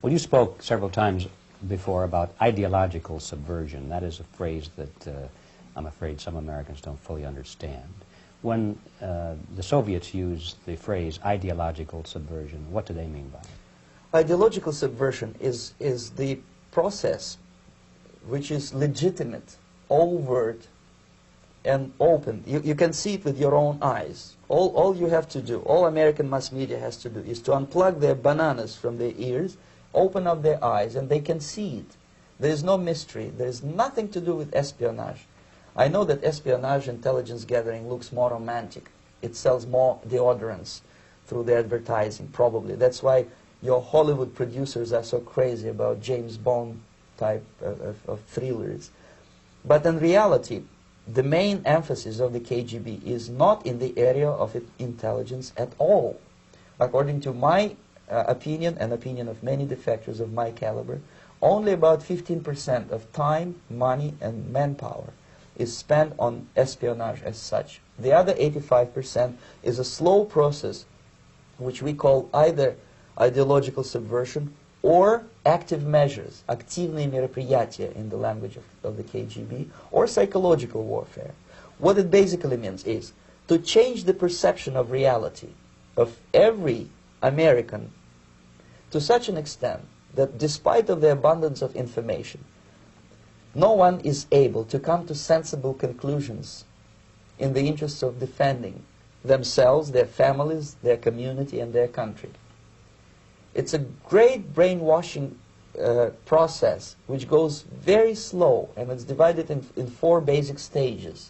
Well, you spoke several times before about ideological subversion. That is a phrase that I'm afraid some Americans don't fully understand. When the Soviets used the phrase ideological subversion, what do they mean by it? Ideological subversion is the process which is legitimate, overt, and open. You can see it with your own eyes. All you have to do, all American mass media has to do, is to unplug their bananas from their ears, open up their eyes, and they can see it. There is no mystery. There is nothing to do with espionage. I know that espionage intelligence gathering looks more romantic. It sells more deodorants through the advertising, probably. That's why your Hollywood producers are so crazy about James Bond type of thrillers. But in reality, the main emphasis of the KGB is not in the area of intelligence at all. According to my opinion and opinion of many defectors of my caliber, only about 15% of time, money, and manpower is spent on espionage as such. The other 85% is a slow process which we call either ideological subversion or active measures, активные мероприятия in the language of the KGB, or psychological warfare. What it basically means is to change the perception of reality of every American to such an extent that despite of the abundance of information, no one is able to come to sensible conclusions in the interests of defending themselves, their families, their community, and their country. It's a great brainwashing process which goes very slow, and it's divided in four basic stages.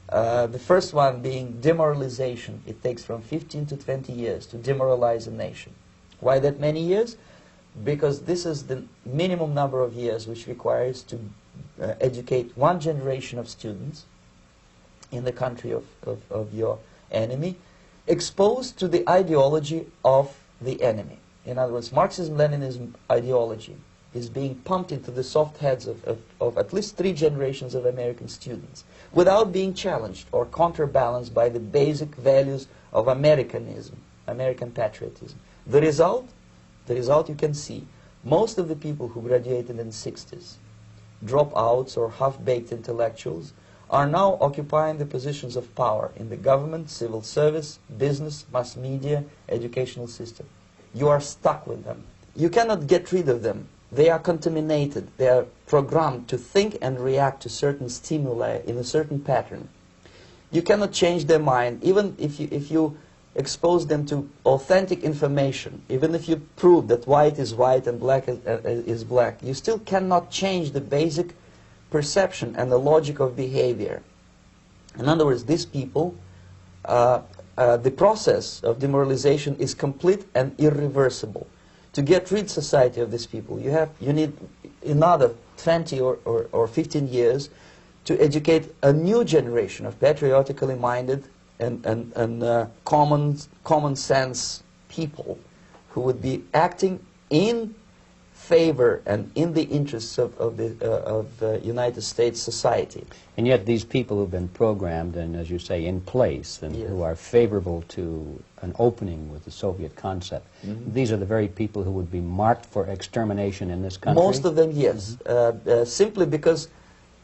The first one being demoralization. It takes from 15 to 20 years to demoralize a nation. Why that many years? Because this is the minimum number of years which requires to educate one generation of students in the country of your enemy, exposed to the ideology of the enemy. In other words, Marxism-Leninism ideology is being pumped into the soft heads of at least 3 generations of American students without being challenged or counterbalanced by the basic values of Americanism, American patriotism. The result you can see. Most of the people who graduated in the 60s, dropouts or half-baked intellectuals, are now occupying the positions of power in the government, civil service, business, mass media, educational system. You are stuck with them. You cannot get rid of them. They are contaminated. They are programmed to think and react to certain stimuli in a certain pattern. You cannot change their mind, even if you expose them to authentic information, even if you prove that white is white and black is black, you still cannot change the basic perception and the logic of behavior. In other words, these people, the process of demoralization is complete and irreversible. To get rid society of these people, you need another 20 or 15 years to educate a new generation of patriotically minded and common sense people who would be acting in favor and in the interests of the United States society. And yet these people who've been programmed and, as you say, in place and Yes. who are favorable to an opening with the Soviet concept, these are the very people who would be marked for extermination in this country? Most of them, yes. Simply because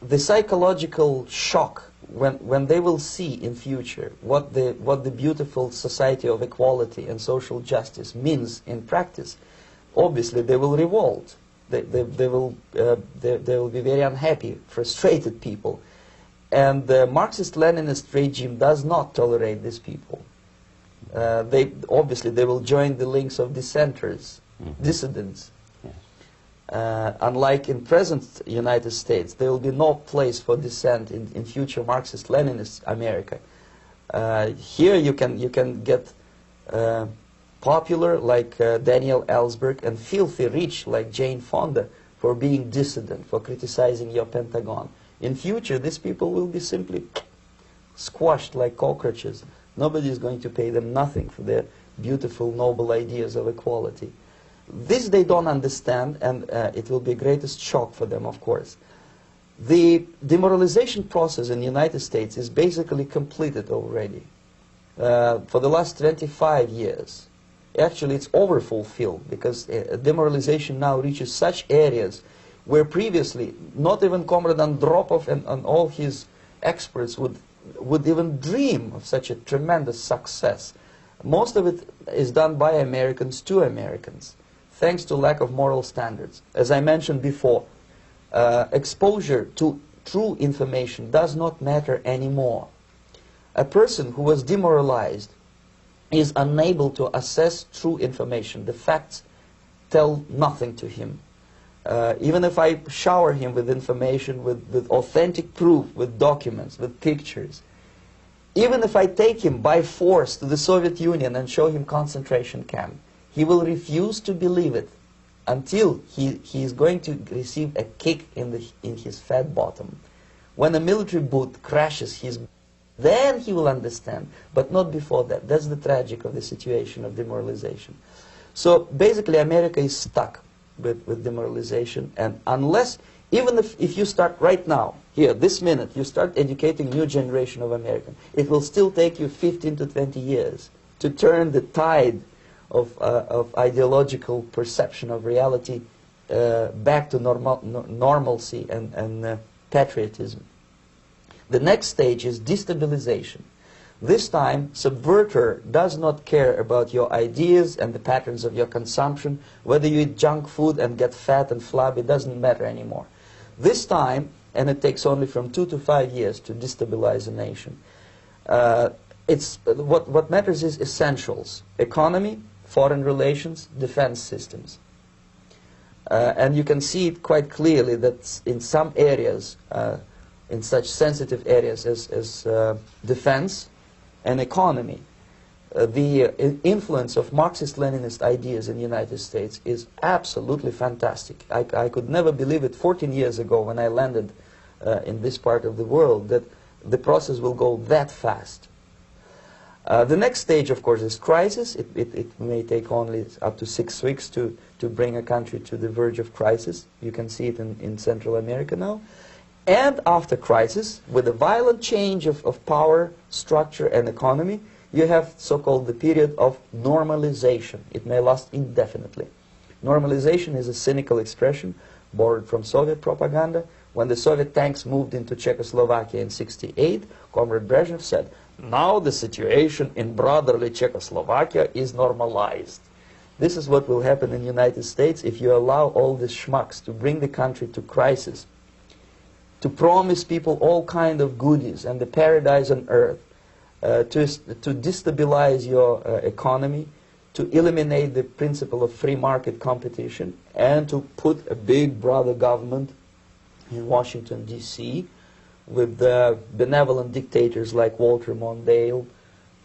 the psychological shock when they will see in future what the beautiful society of equality and social justice means in practice, obviously they will revolt. They will be very unhappy, frustrated people. And the Marxist-Leninist regime does not tolerate these people. Obviously they will join the links of dissenters, dissidents. Unlike in present United States, there will be no place for dissent in future Marxist-Leninist America. Here you can get popular like Daniel Ellsberg and filthy rich like Jane Fonda for being dissident, for criticizing your Pentagon. In future, these people will be simply squashed like cockroaches. Nobody is going to pay them nothing for their beautiful, noble ideas of equality. This they don't understand, and it will be the greatest shock for them, of course. The demoralization process in the United States is basically completed already. For the last 25 years, Actually, it's overfulfilled, because demoralization now reaches such areas where previously not even Comrade Andropov and all his experts would even dream of such a tremendous success. Most of it is done by Americans to Americans, thanks to lack of moral standards. As I mentioned before, exposure to true information does not matter anymore. A person who was demoralized is unable to assess true information. The facts tell nothing to him. Even if I shower him with information, with authentic proof, with documents, with pictures, even if I take him by force to the Soviet Union and show him concentration camp, he will refuse to believe it until he is going to receive a kick in his fat bottom. When a military boot crashes then he will understand, but not before that. That's the tragic of the situation of demoralization. So basically America is stuck with demoralization, and unless, even if you start right now, here, this minute, you start educating new generation of Americans, it will still take you 15 to 20 years to turn the tide of ideological perception of reality back to normalcy and patriotism. The next stage is destabilization. This time, subverter does not care about your ideas and the patterns of your consumption. Whether you eat junk food and get fat and flabby, doesn't matter anymore. This time, and it takes only from 2 to 5 years to destabilize a nation, what matters is essentials: economy, foreign relations, defense systems. And you can see it quite clearly that in some areas, in such sensitive areas as defense and economy, the influence of Marxist-Leninist ideas in the United States is absolutely fantastic. I could never believe it 14 years ago when I landed in this part of the world, that the process will go that fast. The next stage, of course, is crisis. It may take only up to 6 weeks to bring a country to the verge of crisis. You can see it in Central America now. And after crisis, with a violent change of power, structure, and economy, you have so-called the period of normalization. It may last indefinitely. Normalization is a cynical expression borrowed from Soviet propaganda. When the Soviet tanks moved into Czechoslovakia in '68, Comrade Brezhnev said, "Now the situation in brotherly Czechoslovakia is normalized." This is what will happen in the United States if you allow all these schmucks to bring the country to crisis, to promise people all kind of goodies and the paradise on earth, to destabilize your economy, to eliminate the principle of free market competition, and to put a big brother government in Washington, D.C., with benevolent dictators like Walter Mondale,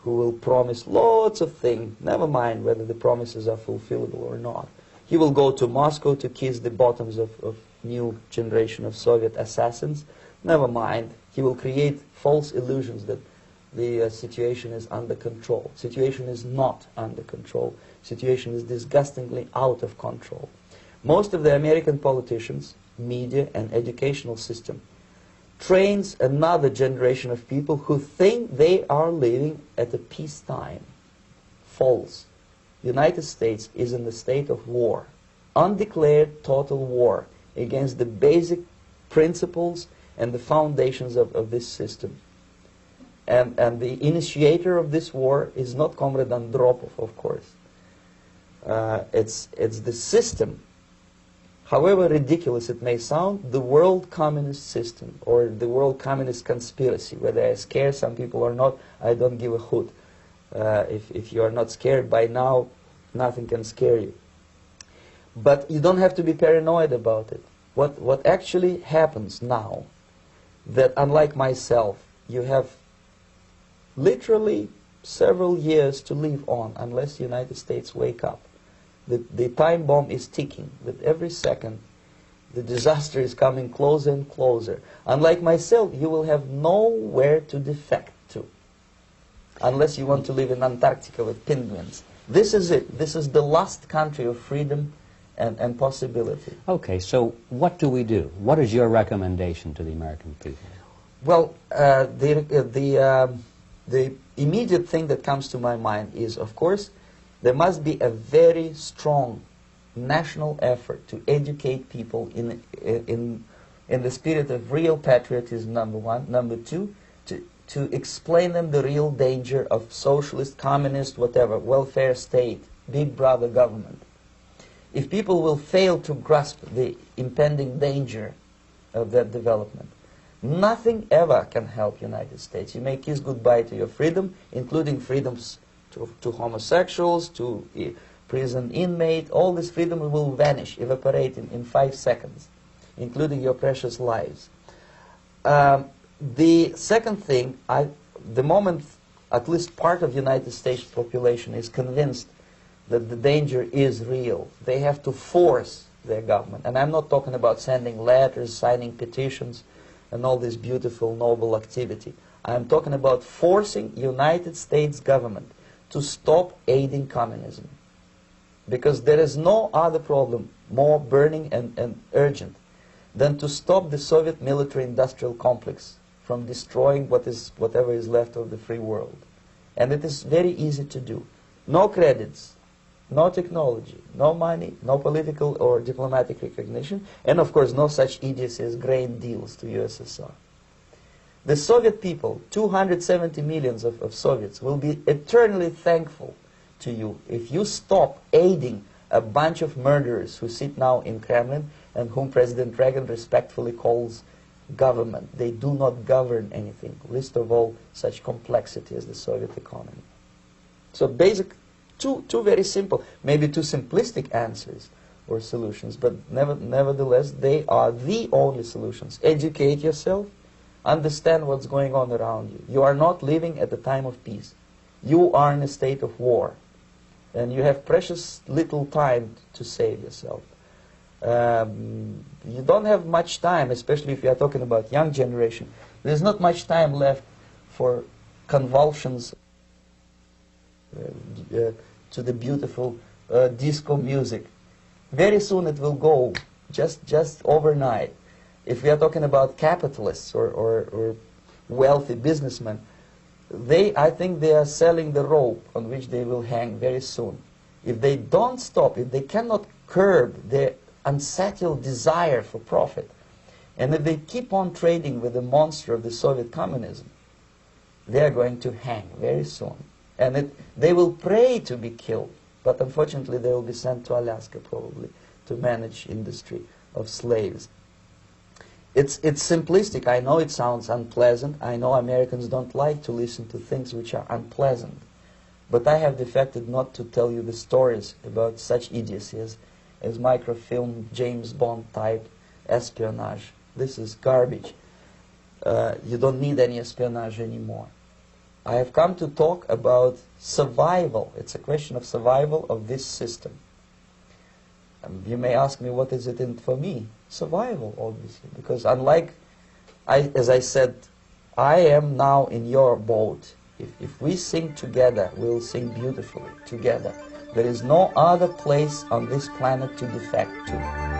who will promise lots of things, never mind whether the promises are fulfillable or not. He will go to Moscow to kiss the bottoms of new generation of Soviet assassins. Never mind. He will create false illusions that the situation is under control. Situation is not under control. Situation is disgustingly out of control. Most of the American politicians, media, and educational system trains another generation of people who think they are living at a peacetime. False. The United States is in the state of war, undeclared total war against the basic principles and the foundations of this system. And the initiator of this war is not Comrade Andropov, of course. It's the system. However ridiculous it may sound, the world communist system, or the world communist conspiracy. Whether I scare some people or not, I don't give a hoot. If you are not scared by now, nothing can scare you. But you don't have to be paranoid about it. What actually happens now, that unlike myself, you have literally several years to live on unless the United States wake up. The time bomb is ticking. With every second, the disaster is coming closer and closer. Unlike myself, you will have nowhere to defect to, unless you want to live in Antarctica with penguins. This is it. This is the last country of freedom and possibility. Okay, so what do we do? What is your recommendation to the American people? Well, the immediate thing that comes to my mind is, of course, There must be a very strong national effort to educate people in the spirit of real patriotism, number one. Number two, to explain them the real danger of socialist, communist, whatever, welfare state, big brother government. If people will fail to grasp the impending danger of that development, nothing ever can help United States. You may kiss goodbye to your freedom, including freedoms to homosexuals, to prison inmate. All this freedom will vanish, evaporate in 5 seconds, including your precious lives. The second thing, the moment at least part of the United States population is convinced that the danger is real, they have to force their government. And I'm not talking about sending letters, signing petitions, and all this beautiful, noble activity. I'm talking about forcing United States government to stop aiding communism. Because there is no other problem more burning and urgent than to stop the Soviet military-industrial complex from destroying whatever is left of the free world. And it is very easy to do. No credits, no technology, no money, no political or diplomatic recognition, and of course no such idiocy as grain deals to USSR. The Soviet people, 270 millions of Soviets, will be eternally thankful to you if you stop aiding a bunch of murderers who sit now in Kremlin and whom President Reagan respectfully calls government. They do not govern anything, least of all such complexity as the Soviet economy. So two very simple, maybe too simplistic answers or solutions, but nevertheless they are the only solutions. Educate yourself, understand what's going on around you. You are not living at a time of peace. You are in a state of war, and you have precious little time to save yourself. You don't have much time, especially if you are talking about young generation. There's not much time left for convulsions to the beautiful disco music. Very soon it will go, just overnight. If we are talking about capitalists or wealthy businessmen, I think they are selling the rope on which they will hang very soon. If they don't stop, if they cannot curb their unsettled desire for profit, and if they keep on trading with the monster of the Soviet communism, they are going to hang very soon. And they will pray to be killed, but unfortunately they will be sent to Alaska probably to manage industry of slaves. It's simplistic. I know it sounds unpleasant. I know Americans don't like to listen to things which are unpleasant. But I have defected not to tell you the stories about such idiocy as microfilm, James Bond type espionage. This is garbage. You don't need any espionage anymore. I have come to talk about survival. It's a question of survival of this system. You may ask me, what is it in for me? Survival, obviously. Because unlike, as I said, I am now in your boat. If we sing together, we'll sing beautifully together. There is no other place on this planet to defect to.